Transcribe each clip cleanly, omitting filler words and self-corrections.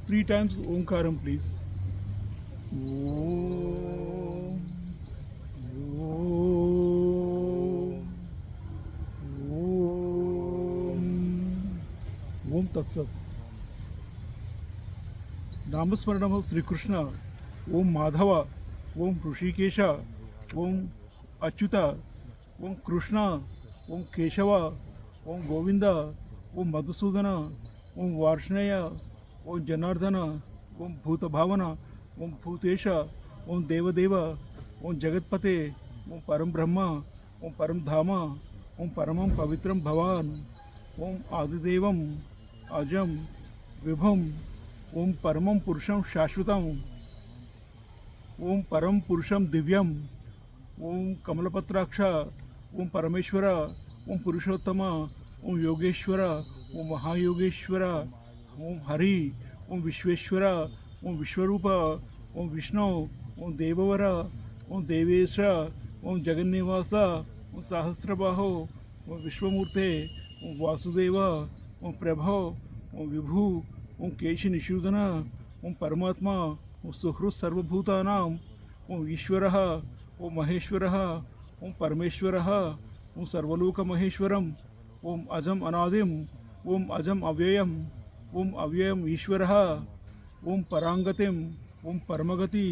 Three times Omkaram, please. Om, Om, Om, Om Tatsat. Namasmaranam of Sri Krishna. Om Madhava. Om Hrishikesha. Om Achyuta. Om Krishna. Om Keshava. Om Govinda. Om Madhusudana. Om Varshnaya. Om Janardana. Om Bhuta Bhavana. Om Bhutesha. Om Devadeva. Om Jagatpate. Om Param Brahma. Om Param Dhama. Om Paramam Pavitram Bhavan. Om Adidevam. Ajam. Vibham. ओम परमं पुरुषं शाश्वतम् ओम परम पुरुषं दिव्यम ओम कमलपत्राक्ष ओम परमेश्वर ओम पुरुषोत्तम ओम योगेश्वर ओम महायोगेश्वर ओम हरि ओम विश्वेश्वर ओम विश्वरूप ओम विष्णु ओम देववर ओम देवेश ओम जगन्निवास ओम सहस्रबाहो ओम विश्वमूर्ते ओम वासुदेव ओम प्रभो ओम विभु ओम केशि निषूदन ओम परमात्मा ओम सुहृत् सर्वभूतानां ओम ईश्वरः ओम महेश्वरः ओम परमेश्वरः ओम सर्वलोक महेश्वरम ओम अजम अनादिम ओम अजम अव्ययम ईश्वरः ओम परांगतिम ओम परमगति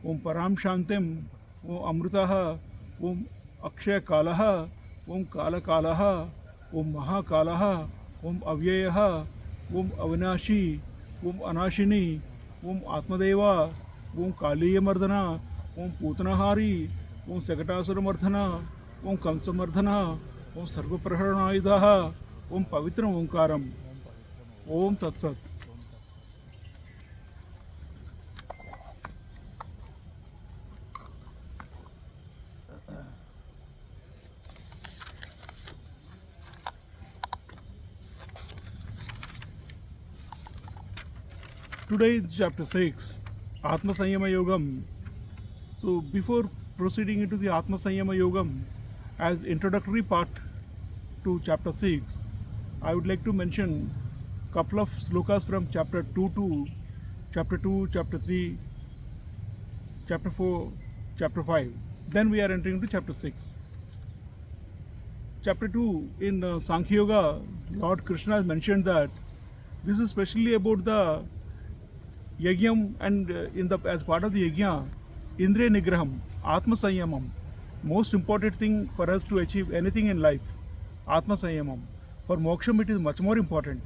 ओम परां शांतिम ओम अमृतः ओम अक्षय कालः ओम कालकालः ओम महाकालः ओम अव्ययः ओम अविनाशी ओम अनाशिनी ओम आत्मदेवा ओम कालीयमर्दना ओम पूतनहारी ओम शकटासुरमर्दना ओम कंसमर्दना ओम सर्वप्रहरणायुधः ओम पवित्र ओंकारम ओम तत्सत्. Today is chapter 6, Atma Sanyama Yogam. So before proceeding into the Atma Sanyama Yogam as introductory part to chapter 6, I would like to mention a couple of slokas from chapter 2 to chapter 2, chapter 3, chapter 4, chapter 5. Then we are entering into chapter 6. Chapter 2 in Sankhya Yoga, Lord Krishna has mentioned that this is especially about the Yagyam and as part of the Yagya, Indriya Nigraham, Atma Sanyamam. Most important thing for us to achieve anything in life, Atma Sanyamam. For Moksham it is much more important.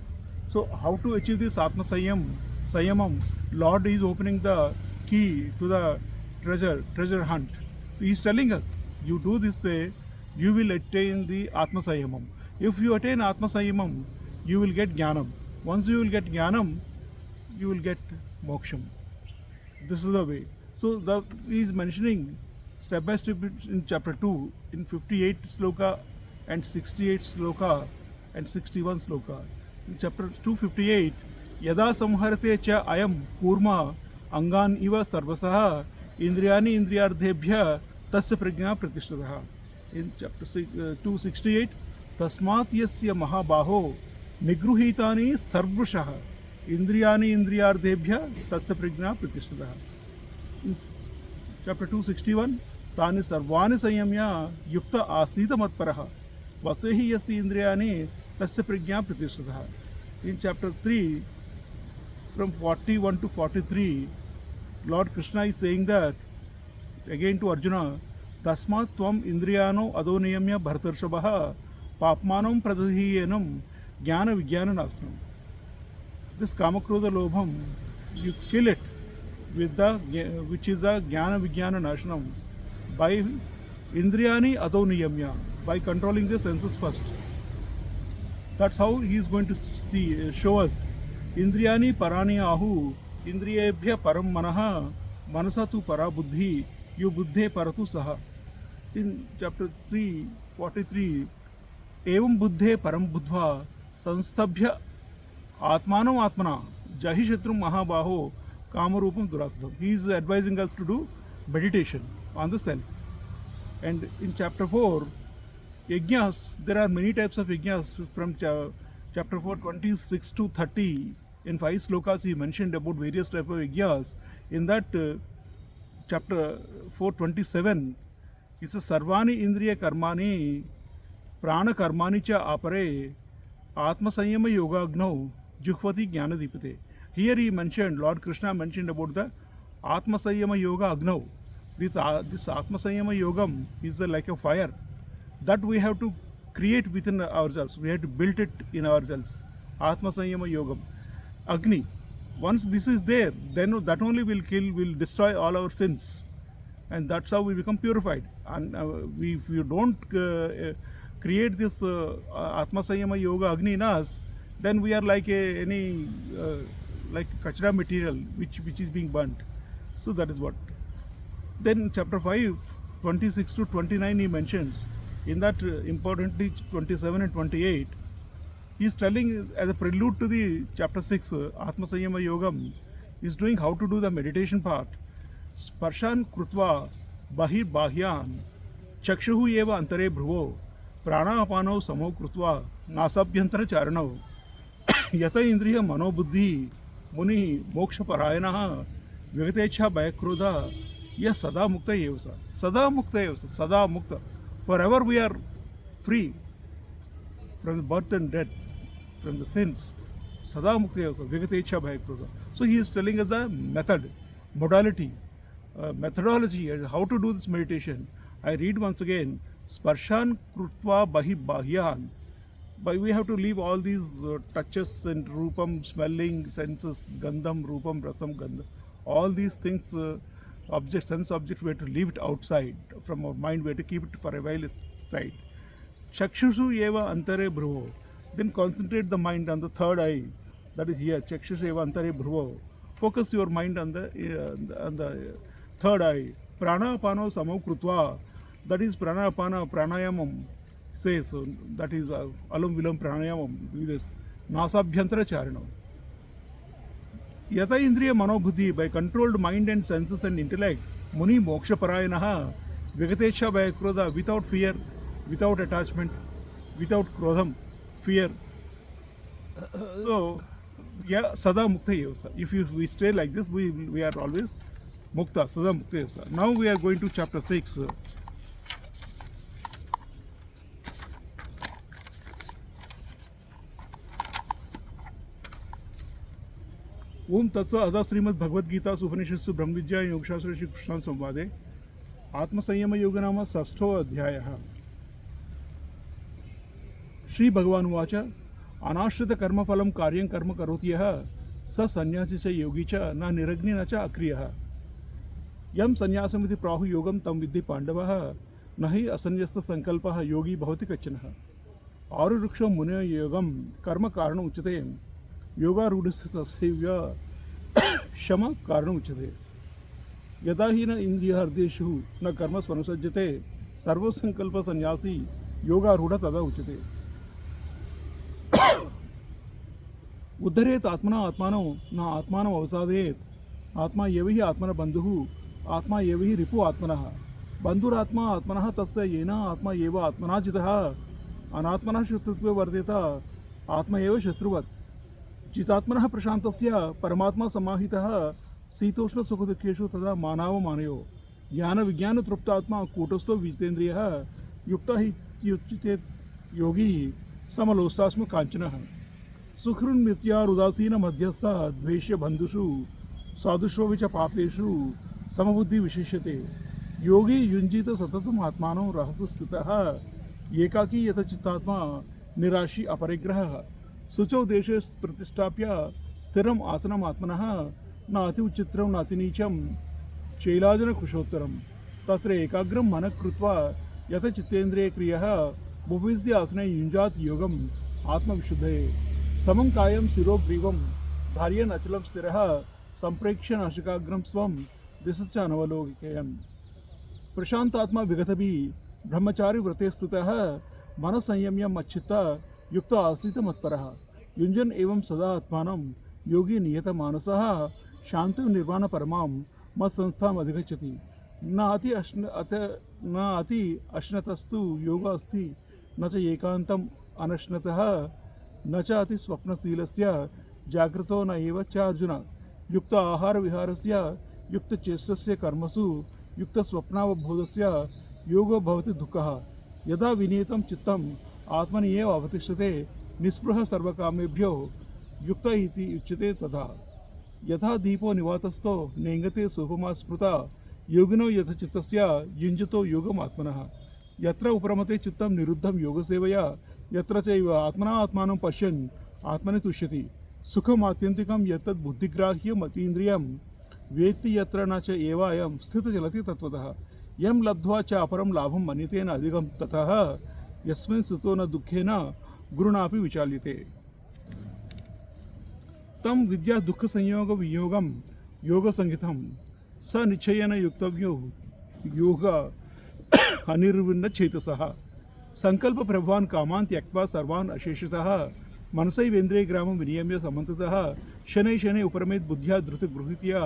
So how to achieve this Atma Sanyamam? Lord is opening the key to the treasure hunt. He is telling us, you do this way, you will attain the Atma Sanyamam. If you attain Atma Sanyamam, you will get Jnanam. Once you will get Jnanam, you will get Moksham. This is the way. So he is mentioning step by step in chapter 2 in 58 sloka and 68 sloka and 61 sloka. In chapter 258, Yada samharate cha ayam kurma angan iva sarvasah indriyani indriyardhebhya tasya prajna pratishtataha. In chapter 268, tasmat yasya mahabaho nigruhitani sarvashah इंद्रियानि इंद्रियार्थेभ्य तस्य प्रज्ञा प्रतिष्ठितः. Chapter 261 तानि सर्वाणि संयम्य युक्त आसीत मत्परः वसे हि यस्य इंद्रियाणि तस्य प्रज्ञा प्रतिष्ठितः. In chapter 3 from 41 to 43 Lord Krishna is saying that again to Arjuna, tasmat tvam indriyano adoniyamya bhartarshavaha papmanam pradhiyenam jnana vijnana nasnam. This Kamakrodha Lobham, you kill it with the which is the Jnana Vijnana Nashanam by Indriyani Adoniyamya, by controlling the senses first. That's how he is going to show us. Indriyani Parani Ahu, Indriyebhya Param Manaha, Manasa tu Para Buddhi, you Buddhe Paratu Saha. In chapter 3:43, Evam Buddhe Param Buddhva, Sanstabhya Atmanam Atmana, Jahi Shatrum Mahabaho, Kamarupam Durastham. He is advising us to do meditation on the self. And in chapter 4, Yajnas, there are many types of Yajnas from chapter 4, 26 to 30. in 5 slokas he mentioned about various type of yajnas. In that chapter 427, he says sarvani indriya karmani prana karmani cha apare atma sanyama yogagnau juhvati jnana dipate. Here he mentioned, Lord Krishna mentioned about the atma sanyama yoga agnau. This atma sanyama yogam is like a fire that we have to create within ourselves. We have to build it in ourselves. Atma Sanyama Yogam. Agni. Once this is there, then that only will destroy all our sins. And that's how we become purified. And if you don't create this Atma Sanyama Yoga Agni in us, then we are like any like kachra material which is being burnt. So that is what. Then chapter 5, 26 to 29 he mentions. In that importantly 27 and 28, he is telling as a prelude to the chapter 6, Atma Sanyama Yogam, is doing how to do the meditation part. Sparshan krutva bahir bahyan chakshuhu eva antare bhruvo prana apano samo krutva nasabhyantara charano yata indriya manobuddhi muni moksha parayanaha vigatecha bhayakrodha yah sada mukta evasa. Sada mukta evasa. Sada mukta. Forever we are free from the birth and death, from the sins. Sada mukti also, vigatecha bhayakrodha. So he is telling us the method, modality, methodology, how to do this meditation. I read once again, sparshan krutva bahi bahyan. But we have to leave all these touches and rupam, smelling, senses, gandham, rupam, rasam, gandham. All these things, objects, sense objects, we have to leave it outside from our mind. We have to keep it for a while aside. Chakshushu eva antare bhruvo. Then concentrate the mind on the third eye. That is here. Chakshushu eva antare bhruvo. Focus your mind on the third eye. Pranapano samo krutva. That is pranapana pranayamam. Says that is alum vilam pranayamam. Do this. Nasabhyantara charino. Yata indriya manobuddhi, by controlled mind and senses and intellect, muni moksha parayanaha, vigatesha bhayakrodha, without fear, without attachment, without krodham, fear. So, yeah, sada mukta yevasa. If we stay like this, we are always mukta, sada mukta yevasa. Now we are going to chapter 6. ओम तत्स अदा श्रीमद् भगवद गीता उपनिषत्सु ब्रह्म विद्या योगशास्त्र श्री कृष्ण संवादे आत्मसंयम योग नाम षष्ठो अध्यायः। श्री भगवान उवाच अनाश्रित कर्मफलं कार्यं कर्म करोति यः स सन्यासी च योगी च न निरग्नि न च अक्रियः। यम संन्यासमिति प्राहुः योगं तं विद्धि पाण्डवः न हि असन्यस्त संकल्पः योगी भवति कश्चनः। आरुरुक्षो मुनयो योगं कर्म कारणम् उच्यते योगारूढ़स्य तस्यैव शम कारणम् उच्यते। यदा हि न इन्द्रियहृदेषु न कर्म स्वनुसज्जते सर्वसंकल्प सन्यासी योगारूढ़ तदा उच्यते। उद्धरेत आत्मना आत्मानो न आत्मानम् अवसादयेत् आत्मा एव हि आत्मनः बन्धुः आत्मा एव हि रिपु आत्मनः बन्धुरात्मा आत्मनः तस्य येन आत्मा एव आत्मना जितः अनात्मनः शत्रुत्वे वर्तेत आत्मा एव शत्रुवत्। चितात्मनः प्रशान्तस्य परमात्मा समाहितः शीतोष्ण सुखदुःखेषु तदा मानव मानयो ज्ञान विज्ञान तृप्तात्मा कूटस्थो विजितेन्द्रियः युक्तः इत्युच्यते योगी समलोष्टास्म काञ्चनः। सुहृन्मित्यारुदासीन मध्यस्थ द्वेष्य बन्धुषु साधुष्वपि च पापेषु समबुद्धि विशिष्यते। योगी युञ्जीत सततम् आत्मानं रहस्य स्थितः एकाकी यतचित्तात्मा निराशी अपरिग्रहः। शुचौ देशे प्रतिष्ठाप्य स्थिरम् आसनम् आत्मनः न अति उच्चित्रं न अति नीचं चैलाजन कुशोत्तरं तत्र एकाग्रं मनः कृत्वा यत चित्तेन्द्रिय क्रियः भुविस्य आसने युञ्जात् योगम् आत्मविशुद्धये। समं कायं शिरो ग्रीवं धार्यन् अचलं स्थिरः सम्प्रेक्ष्य नासिकाग्रं स्वं दिशश्च अनवलोकयन्। प्रशान्तात्मा विगतभिः ब्रह्मचारी व्रते स्थितः मनः संयम्य मच्चित्ता युक्त आसीत मत्परः। युञ्जन् एवं सदा आत्मानं योगी नियत मानसः शान्तिं निर्वाण परमां मत्संस्थाम् अधिगच्छति। न अति अश्नतस्तु योग अस्ति न च एकान्तम् अनश्नतः न च अति स्वप्नशीलस्य जागृतो न एव च अर्जुन युक्त आहार विहारस्य युक्त चेष्टस्य कर्मसु युक्त स्वप्नावबोधस्य योगो भवति दुःखः यदा विनीतं चित्तम् आत्मनि एव अवतिष्ठते निस्पृह सर्वकामेभ्यो युक्त इति उच्यते तथा यथा दीपो निवातस्थो नेङ्गते सोपमा स्मृता योगिनो यथ चित्तस्य युञ्जतो योगम् आत्मनः यत्र उपरमते चित्तं निरुद्धं योगसेवया यत्र चैव आत्मना आत्मानं पश्यन् आत्मनि तुष्यति सुखम् आत्यन्तिकं यत्तद् बुद्धिग्राह्यम् अतीन्द्रियं वेत्ति यत्र न च एवायं स्थितचलति तत्त्वतः यं लब्ध्वा च अपरं लाभं मन्यते न अधिकं ततः यस्मिन् स्थितो न दुःखेन गुरुणापि विचाल्यते तं विद्या दुःख संयोग वियोगं योग संहितं स निश्चयेन युक्तव्यो योग अनिर्विण्ण चेतसः संकल्प प्रभवान् कामान् त्यक्त्वा सर्वान् अशेषतः मनसैवेन्द्रिय ग्रामं विनियम्य समन्ततः शनैः शनैः उपरमेत् बुद्ध्या धृतगृहीत्या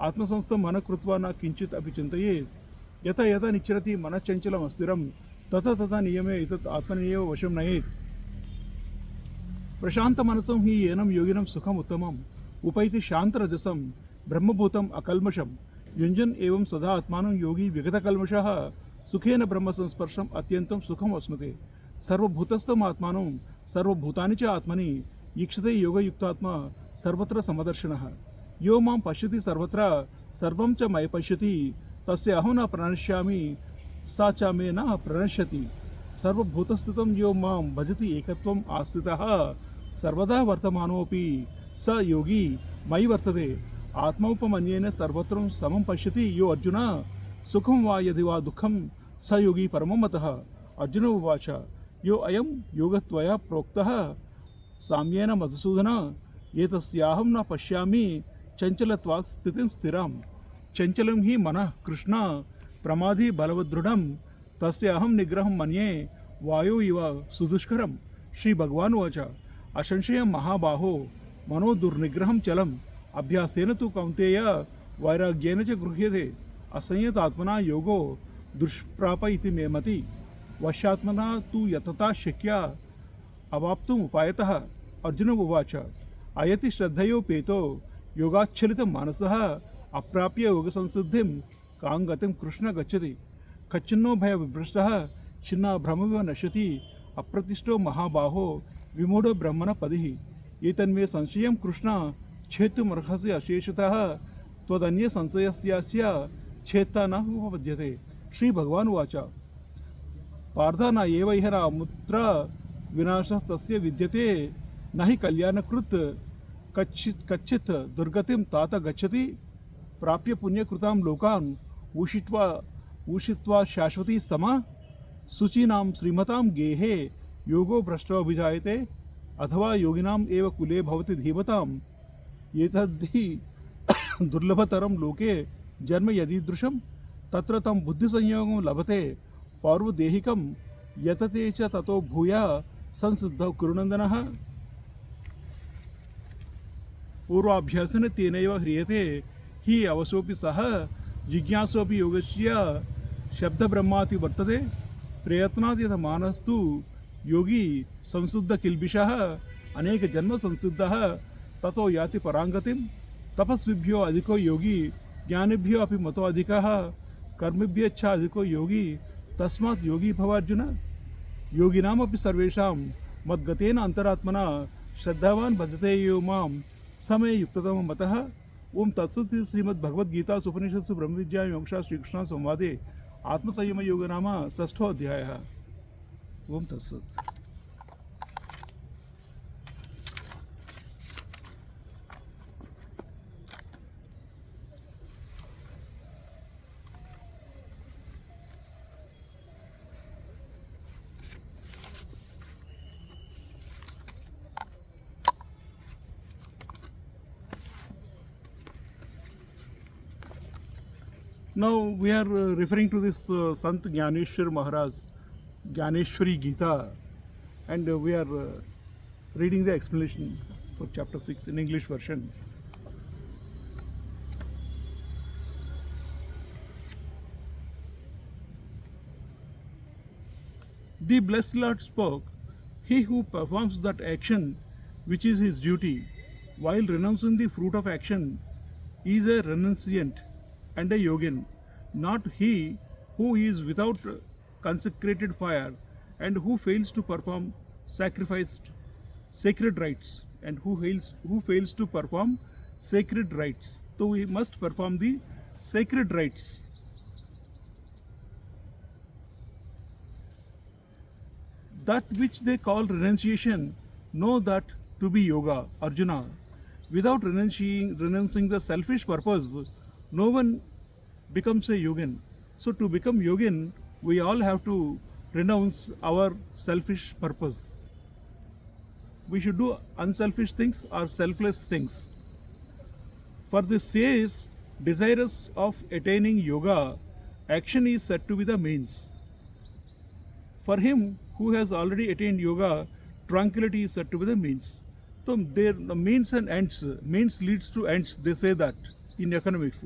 आत्मसंस्थं मनः कृत्वा न किञ्चित् अपि चिन्तयेत् यथा यथा निच्चरति मनश्चञ्चलम् अस्थिरं तथा तथा नियमे एतत् आत्मनेव वशं नयेत् प्रशान्तमनसं हि येनं योगिनं सुखम् उत्तमम् उपैति शान्तरजसं ब्रह्मभूतम् अकल्मषं युञ्जन् एवं सदा आत्मानं योगी विगतकल्मषः सुखेन ब्रह्मसंस्पर्शम् अत्यन्तं सुखम् अश्नुते सर्वभूतस्थम् आत्मानं सर्वभूतानि च आत्मनि ईक्षते योगयुक्तात्मा सर्वत्र समदर्शनः यो मां पश्यति सर्वत्र सर्वं च मयि पश्यति तस्य अहं न प्रणश्यामि सा च मे न प्रणश्यति सर्वभूतस्थितं यो मां भजति एकत्वम् आस्थितः सर्वदा वर्तमानोऽपि स योगी मयि वर्तते आत्मौपमन्येन सर्वत्र समं पश्यति यो अर्जुन सुखं वा यदि वा दुःखं स योगी परमं मतः अर्जुन उवाच यो अयं योगत्वया प्रोक्तः साम्येन मधुसूदन एतस्याहं न पश्यामि चञ्चलत्वात् स्थितिं स्थिरां चञ्चलं हि मनः कृष्ण प्रमादी बलवदृढं तस्य अहं निग्रहं मन्ये वायो इव सुदुष्करं श्री भगवान् उवाच असंशयं महाबाहो मनो दुर्निग्रहं चलम् अभ्यासेन तु कौन्तेय वैराग्येन च गृह्यते असंयतात्मना योगो दुष्प्राप इति मे मति वश्यात्मना तु यतता शक्या अवाप्तुम् उपायतः अर्जुन उवाच अयति श्रद्धयोपेतो योगाच्छलितं मानसः अप्राप्य योगसंसिद्धिं कां गतिं कृष्ण गच्छति कच्छिन्नो भयविभ्रष्टः छिन्ना भ्रमविव नश्यति अप्रतिष्ठो महाबाहो विमूढो ब्रह्मणपदिः एतन्मे संशयं कृष्ण छेत्तुमर्हसि अशेषतः त्वदन्य संशयस्यास्य छेत्ता न उपपद्यते श्री भगवान् उवाच पार्थ न एव इह मुत्र विनाशः तस्य विद्यते न हि कल्याणकृत् कच्चित् दुर्गतिं तात गच्छति प्राप्य पुण्यकृतां लोकान् उषित्वा शाश्वती समा शुचीनां श्रीमतां गेहे योगो भ्रष्टोऽभिजायते अथवा योगिनाम् एव कुले भवति धीमताम् एतद्धि दुर्लभतरं लोके जन्म यदीदृशं तत्र तं बुद्धिसंयोगं लभते पौर्वदेहिकं यतते च ततो भूया संसिद्धौ कुरुनन्दनः पूर्वाभ्यासेन तेनैव ह्रियते हि अवसोऽपि सः जिज्ञासोऽपि योगस्य शब्दब्रह्माति वर्तते प्रयत्नात् यथ मानस्तु योगी संशुद्धकिल्बिषः अनेकजन्म संसिद्धः ततो याति पराङ्गतिं तपस्विभ्यो अधिको योगी ज्ञानिभ्यो अपि मतो अधिकः कर्मिभ्यश्च अधिको योगी तस्मात् योगी भव अर्जुन योगिनामपि सर्वेषां मद्गतेन अंतरात्मना श्रद्धावान् भजते यो मां समे युक्ततमं मतः ओम तत्सत् श्रीमद्भगवद्गीतासु उपनिषत्सु ब्रह्मविद्यायां योगशास्त्रे श्रीकृष्ण संवादे आत्मसंयम योग नाम 6th अध्यायः ओम तत्सत्। Now we are referring to this Sant Jnaneshwar Maharaj Jnaneshwari Gita, and we are reading the explanation for chapter 6 in English version. The Blessed Lord spoke, "He who performs that action which is his duty while renouncing the fruit of action, is a renunciant and a yogin, not he who is without consecrated fire and who fails to perform sacrificed sacred rites and who fails to perform sacred rites. So we must perform the sacred rites. That which they call renunciation, know that to be yoga, Arjuna. Without renouncing the selfish purpose, no one becomes a yogin. So to become yogin, we all have to renounce our selfish purpose. We should do unselfish things or selfless things. For the sage desirous of attaining yoga, action is said to be the means. For him who has already attained yoga, tranquility is said to be the means. So there, the means and ends, means leads to ends, they say that in economics.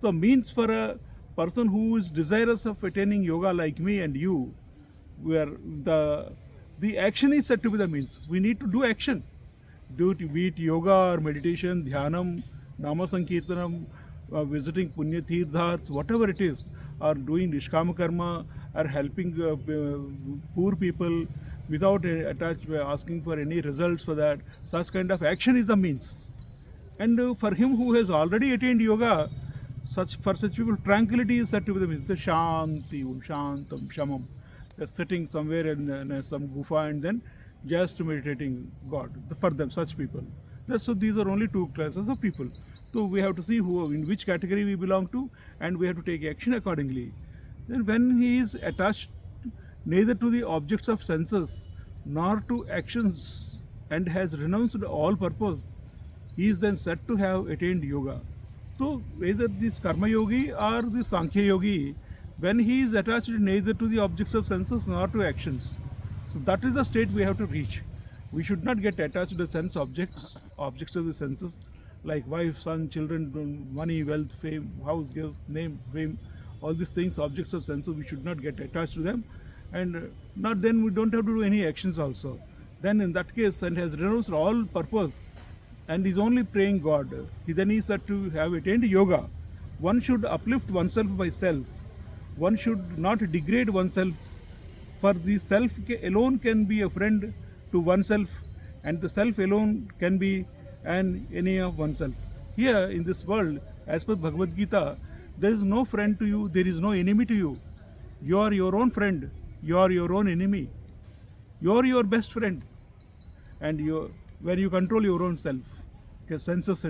So means for a person who is desirous of attaining yoga like me and you, where the action is said to be the means. We need to do action. Do it, be it yoga or meditation, dhyanam, nama sankirtanam, visiting punya tirthas, whatever it is, or doing nishkama karma, or helping poor people without asking for any results for that. Such kind of action is the means. And for him who has already attained yoga, for such people, tranquility is said to be the means. The shanti, shantam, shamam. They're sitting somewhere in some gufa and then just meditating God. For them, such people. So these are only two classes of people. So we have to see who, in which category we belong to, and we have to take action accordingly. Then when he is attached neither to the objects of senses nor to actions and has renounced all purpose, he is then said to have attained yoga. So whether this karma yogi or the sankhya yogi, when he is attached neither to the objects of senses nor to actions, so that is the state we have to reach. We should not get attached to the sense objects of the senses, like wife, son, children, money, wealth, fame, house, gifts, name, fame, all these things, objects of senses, we should not get attached to them. And not then we don't have to do any actions also. Then in that case, and has renounced all purpose and is only praying God, he then is said to have attained yoga. One should uplift oneself by self. One should not degrade oneself, for the self alone can be a friend to oneself, and the self alone can be an enemy of oneself. Here in this world, as per Bhagavad Gita, there is no friend to you, there is no enemy to you. You are your own friend, you are your own enemy. You are your best friend, and when you control your own self, senses,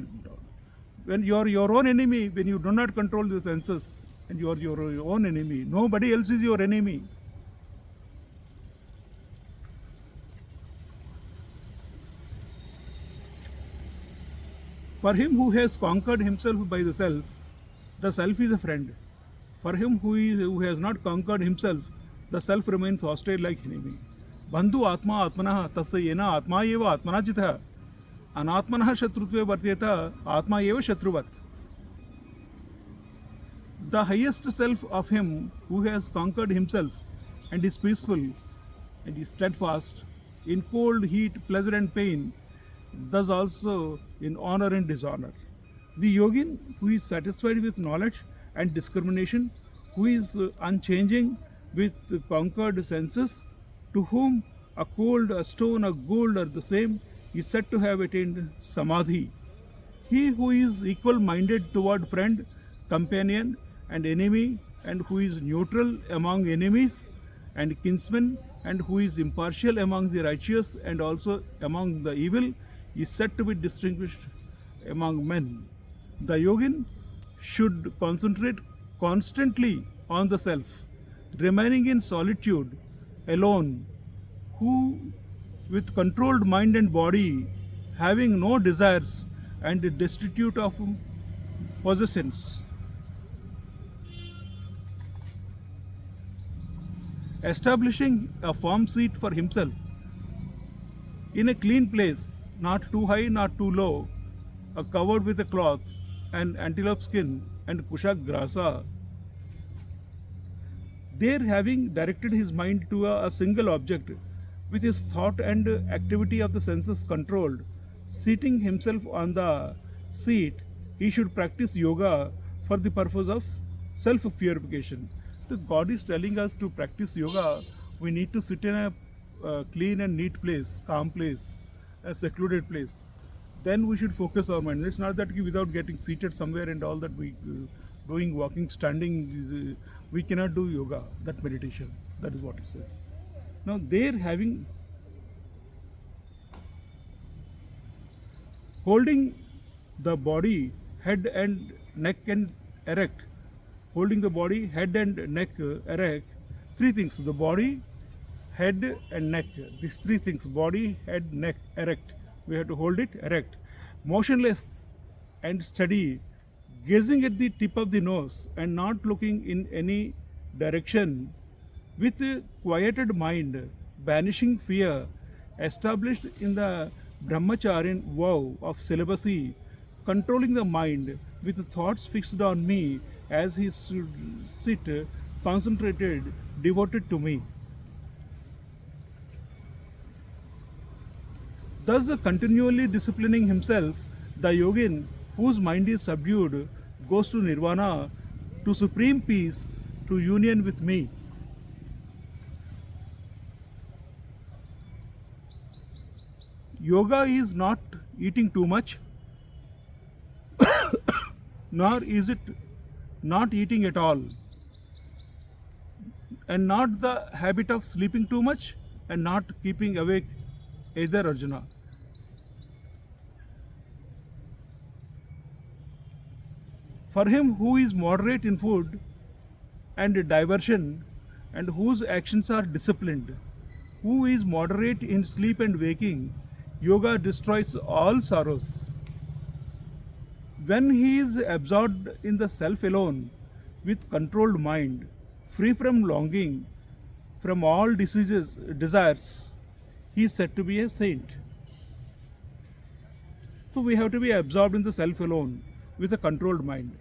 when you are your own enemy, when you do not control the senses, and you are your own enemy. Nobody else is your enemy. For him who has conquered himself by the self is a friend. For him who has not conquered himself, the self remains hostile like enemy. Bandhu atma atmanah tasya yena atma eva atmana jitah anatmanah shatrutve vartyeta atma eva shatruvat. The highest self of him who has conquered himself and is peaceful and is steadfast in cold, heat, pleasure and pain, thus also in honor and dishonor. The yogin who is satisfied with knowledge and discrimination, who is unchanging with conquered senses, to whom a cold, a stone, a gold are the same, is said to have attained samadhi. He who is equal-minded toward friend, companion and enemy, and who is neutral among enemies and kinsmen, and who is impartial among the righteous and also among the evil, is said to be distinguished among men. The yogin should concentrate constantly on the self, remaining in solitude, alone, who with controlled mind and body, having no desires and destitute of possessions, establishing a firm seat for himself in a clean place, not too high, not too low, covered with a cloth and antelope skin and kushak grasa. There, having directed his mind to a single object, with his thought and activity of the senses controlled, seating himself on the seat, he should practice yoga for the purpose of self purification. The God is telling us to practice yoga. We need to sit in a clean and neat place, calm place, a secluded place. Then we should focus our mind. It's not that without getting seated somewhere and all that we doing walking, standing, we cannot do yoga, that meditation. That is what it says. Now they're having holding the body, head and neck and erect. Holding the body, head and neck erect. Three things: the body, head and neck. These three things: body, head, neck, erect. We have to hold it erect, motionless and steady, gazing at the tip of the nose and not looking in any direction, with a quieted mind, banishing fear, established in the brahmacharyan vow of celibacy, controlling the mind with thoughts fixed on me as he should sit, concentrated, devoted to me. Thus, continually disciplining himself, the yogin, whose mind is subdued, goes to nirvana, to supreme peace, to union with me. Yoga is not eating too much, nor is it not eating at all, and not the habit of sleeping too much and not keeping awake either, Arjuna. For him who is moderate in food and diversion, and whose actions are disciplined, who is moderate in sleep and waking, yoga destroys all sorrows. When he is absorbed in the self alone, with controlled mind, free from longing, from all desires, he is said to be a saint. So we have to be absorbed in the self alone with a controlled mind.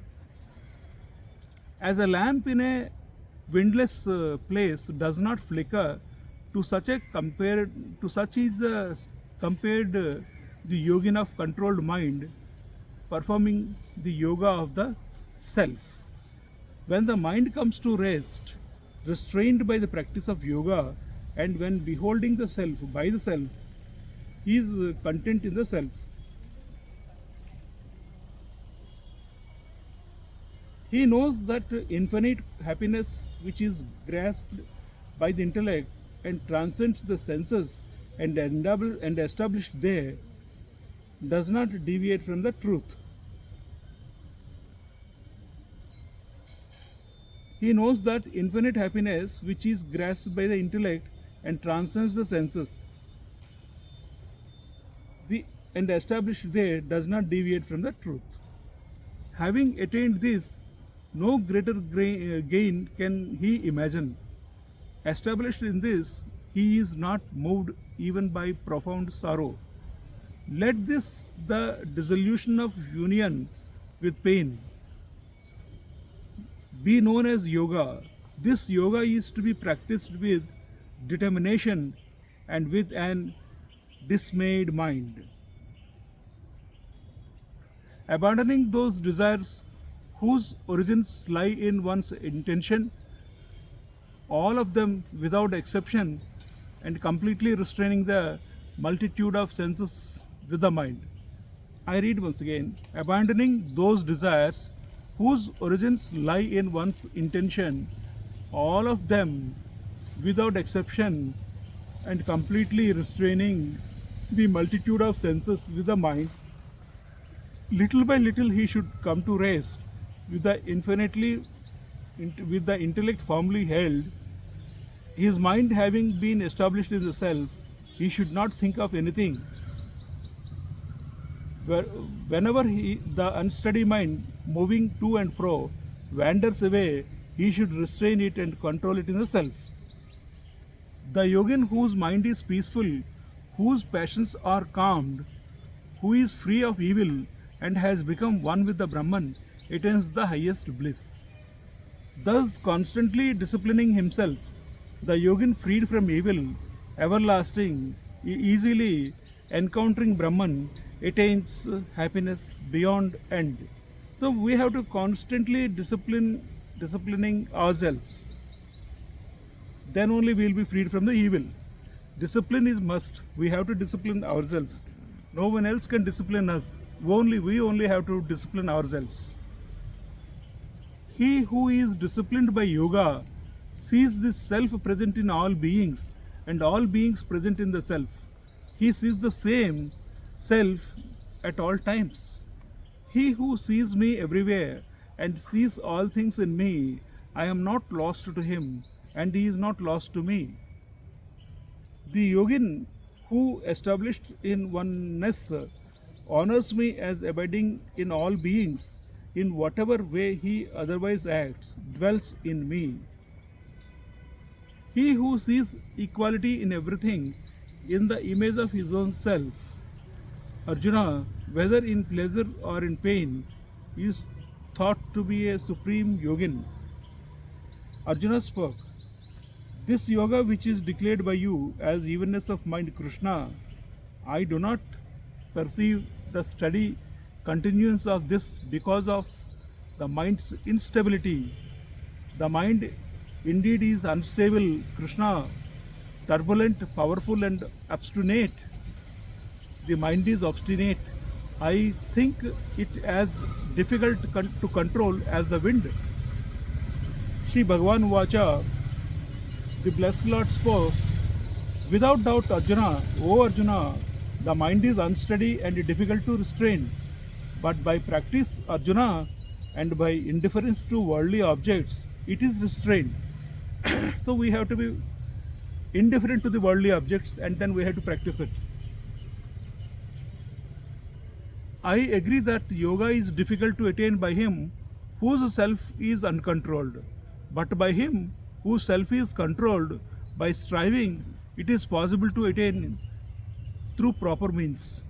As a lamp in a windless place does not flicker, to such is compared the yogin of controlled mind performing the yoga of the self. When the mind comes to rest, restrained by the practice of yoga, and when beholding the self by the self, he is content in the self. He knows that infinite happiness which is grasped by the intellect and transcends the senses and established there does not deviate from the truth. He knows that infinite happiness which is grasped by the intellect and transcends the senses and established there does not deviate from the truth. Having attained this, no greater gain can he imagine. Established in this, he is not moved even by profound sorrow. Let this, the dissolution of union with pain, be known as yoga. This yoga is to be practiced with determination and with an dismayed mind. Abandoning those desires whose origins lie in one's intention, all of them without exception, and completely restraining the multitude of senses with the mind. I read once again. Abandoning those desires whose origins lie in one's intention, all of them without exception, and completely restraining the multitude of senses with the mind, little by little he should come to rest with the intellect firmly held. His mind having been established in the self, he should not think of anything. Whenever the unsteady mind, moving to and fro, wanders away, he should restrain it and control it in the self. The yogin whose mind is peaceful, whose passions are calmed, who is free of evil and has become one with the Brahman, attains the highest bliss. Thus constantly disciplining himself, the yogin freed from evil, everlasting, easily encountering Brahman, attains happiness beyond end. So we have to constantly disciplining ourselves. Then only we will be freed from the evil. Discipline is must. We have to discipline ourselves. No one else can discipline us. We only have to discipline ourselves. He who is disciplined by yoga sees this self present in all beings and all beings present in the self. He sees the same self at all times. He who sees me everywhere and sees all things in me, I am not lost to him and he is not lost to me. The yogin who established in oneness honors me as abiding in all beings in whatever way he otherwise acts, dwells in me. He who sees equality in everything in the image of his own self, Arjuna, whether in pleasure or in pain, is thought to be a supreme yogin. Arjuna spoke, this yoga which is declared by you as evenness of mind Krishna, I do not perceive the steady continuance of this because of the mind's instability. The mind indeed is unstable, Krishna, turbulent, powerful and obstinate. The mind is obstinate. I think it as difficult to control as the wind. Sri Bhagavan Vacha, the blessed Lord spoke, without doubt Arjuna, O Arjuna, the mind is unsteady and difficult to restrain. But by practice, Arjuna, and by indifference to worldly objects, it is restrained. So we have to be indifferent to the worldly objects and then we have to practice it. I agree that yoga is difficult to attain by him whose self is uncontrolled. But by him whose self is controlled, by striving, it is possible to attain through proper means.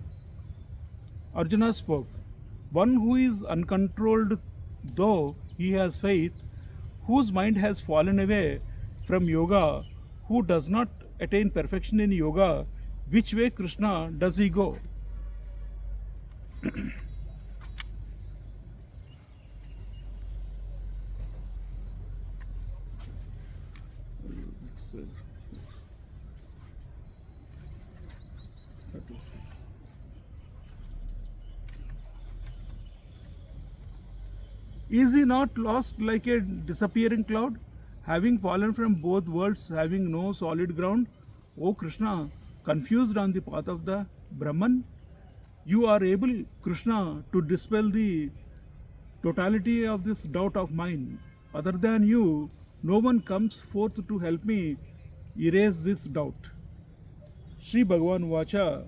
Arjuna spoke, one who is uncontrolled, though he has faith, whose mind has fallen away from yoga, who does not attain perfection in yoga, which way, Krishna, does he go? Is he not lost like a disappearing cloud, having fallen from both worlds, having no solid ground? O Krishna, confused on the path of the Brahman, you are able, Krishna, to dispel the totality of this doubt of mine. Other than you, no one comes forth to help me erase this doubt. Sri Bhagavan Vacha,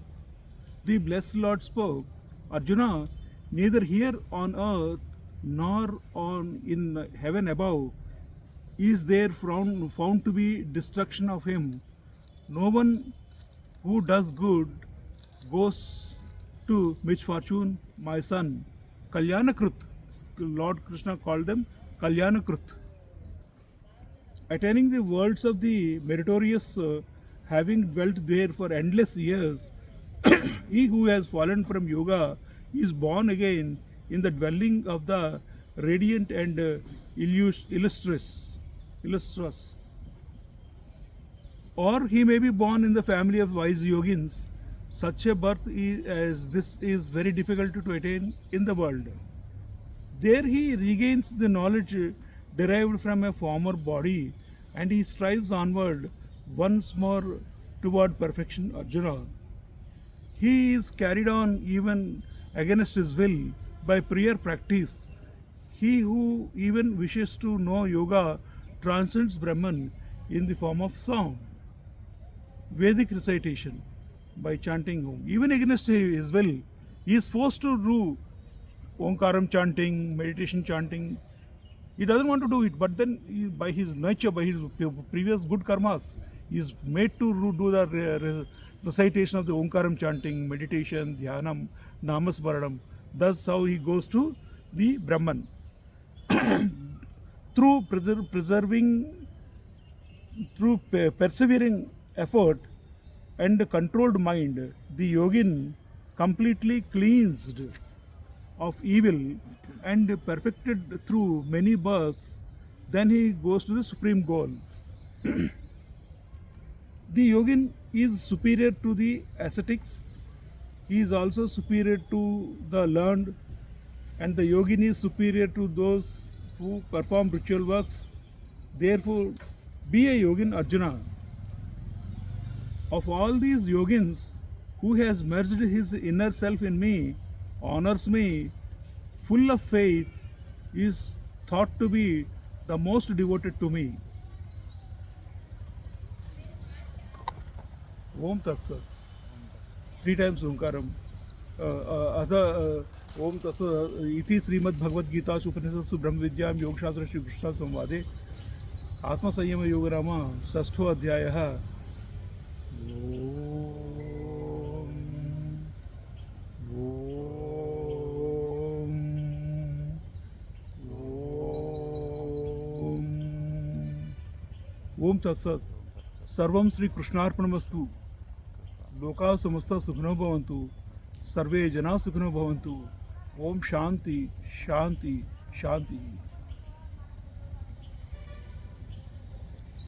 the blessed Lord spoke, Arjuna, neither here on earth nor on in heaven above is there found to be destruction of him. No one who does good goes to misfortune, my son. Kalyanakrut, Lord Krishna called them Kalyanakrut. Attaining the worlds of the meritorious, having dwelt there for endless years, he who has fallen from yoga is born again in the dwelling of the radiant and illustrious. Or he may be born in the family of wise yogins. Such a birth as this is very difficult to attain in the world. There he regains the knowledge derived from a former body and he strives onward once more toward perfection, Arjuna. He is carried on even against his will by prayer practice. He who even wishes to know yoga transcends Brahman in the form of song, Vedic recitation, by chanting Om. Even against his will, he is forced to do Omkaram chanting, meditation chanting. He doesn't want to do it, but then by his nature, by his previous good karmas, he is made to do the recitation of the Omkaram chanting, meditation, dhyanam, namasmaranam. That's how he goes to the Brahman. Through persevering effort and controlled mind, the yogin completely cleansed of evil and perfected through many births, then he goes to the supreme goal. The yogin is superior to the ascetics. He is also superior to the learned, and the yogin is superior to those who perform ritual works. Therefore, be a yogin, Arjuna. Of all these yogins, who has merged his inner self in me, honors me, full of faith, is thought to be the most devoted to me. Om Tat Sat. 3 times Omkaram. Om Tat Sat. Iti Srimad Bhagavad Gita Upanishadsu Brahma Vidyam Yogshastra Shri Krishna Samvade Atmasayama Yogarama Sastho Adhyayah. ओम तत्सत सर्वं श्री कृष्णार्पणमस्तु लोका समस्ता सुखिनो भवन्तु सर्वे जना सुखिनो भवन्तु ओम शांति शांति शांति।